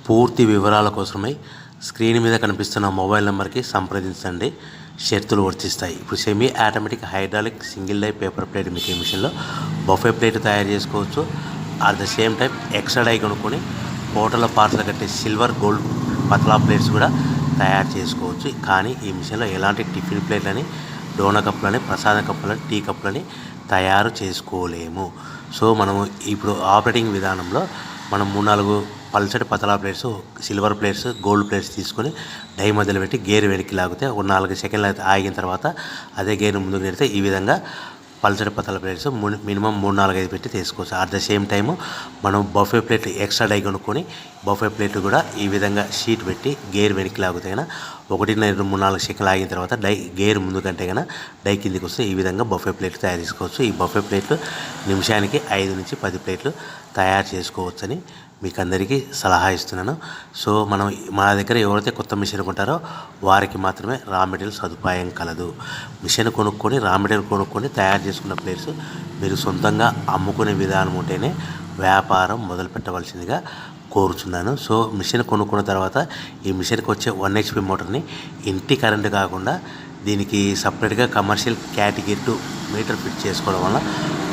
పూర్తి వివరాల కోసమై స్క్రీన్ మీద కనిపిస్తున్న మొబైల్ నెంబర్కి సంప్రదించండి. షరతులు వర్తిస్తాయి. ఇప్పుడు semi automatic hydraulic single die paper plate making మిషన్లో బఫే ప్లేట్ తయారు చేసుకోవచ్చు. At the same time extra die కొనుక్కొని హోటల్లో పార్సల్ కట్టే సిల్వర్ గోల్డ్ పతలా ప్లేట్స్ కూడా తయారు చేసుకోవచ్చు. కానీ ఈ మిషన్లో ఎలాంటి టిఫిన్ ప్లేట్లని, డోనా కప్పులని, ప్రసాద కప్పులని, టీ కప్పులని తయారు చేసుకోలేము. సో మనము ఇప్పుడు ఆపరేటింగ్ విధానంలో మనం 3-4 పల్చటి పతలా plates, silver plates, gold plates తీసుకొని డై మధ్యలో పెట్టి గేర్ వెనక్కి లాగితే ఒక 4 సెకండ్లు ఆగిన తర్వాత అదే గేర్ ముందుకు నెడితే ఈ విధంగా పల్చటి పతలా ప్లేట్స్ మినిమం 3-4-5 పెట్టి తీసుకోవచ్చు. అట్ ద సేమ్ టైము మనం బఫే ప్లేట్ ఎక్స్ట్రా డై కొనుక్కొని బఫే ప్లేట్ కూడా ఈ విధంగా షీట్ పెట్టి గేర్ వెనక్కి లాగితే కన్నా 1-2-3-4 సెకండ్లు ఆగిన తర్వాత గేర్ ముందు కంటే కన్నా డై కిందికి వస్తే ఈ విధంగా బఫే ప్లేట్లు తయారు చేసుకోవచ్చు. ఈ బఫే ప్లేట్లు నిమిషానికి 5-10 ప్లేట్లు తయారు చేసుకోవచ్చని మీకు అందరికీ సలహా ఇస్తున్నాను. సో మనం మా దగ్గర ఎవరైతే కొత్త మిషన్ కొంటారో వారికి మాత్రమే రా మెటీరియల్ సదుపాయం కలదు. మిషన్ కొనుక్కొని రా మెటీరియల్ కొనుక్కొని తయారు చేసుకున్న ప్లేట్స్ మీరు సొంతంగా అమ్ముకునే విధానం ఉంటేనే వ్యాపారం మొదలు పెట్టవలసిందిగా కోరుచున్నాను. సో మిషన్ కొనుక్కున్న తర్వాత ఈ మిషన్కి వచ్చే 1 HP మోటార్ని ఇంటి కరెంటు కాకుండా దీనికి సపరేట్గా కమర్షియల్ కేటగిరీ 2 మీటర్ ఫిట్ చేసుకోవడం వల్ల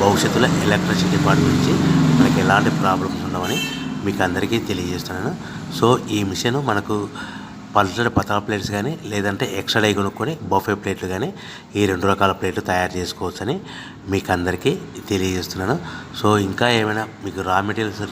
భవిష్యత్తులో ఎలక్ట్రిసిటీ డిపార్ట్మెంట్ నుంచి మనకి ఎలాంటి ప్రాబ్లమ్స్ ఉండవని మీకు అందరికీ తెలియజేస్తున్నాను. సో ఈ మిషన్ మనకు పల్చటి పతలా ప్లేట్స్ కానీ లేదంటే ఎక్స్ట్రా డై కొనుక్కొని బఫే ప్లేట్లు కానీ ఈ 2 రకాల ప్లేట్లు తయారు చేసుకోవచ్చని మీకు అందరికీ తెలియజేస్తున్నాను. సో ఇంకా ఏమైనా మీకు రా మెటీరియల్స్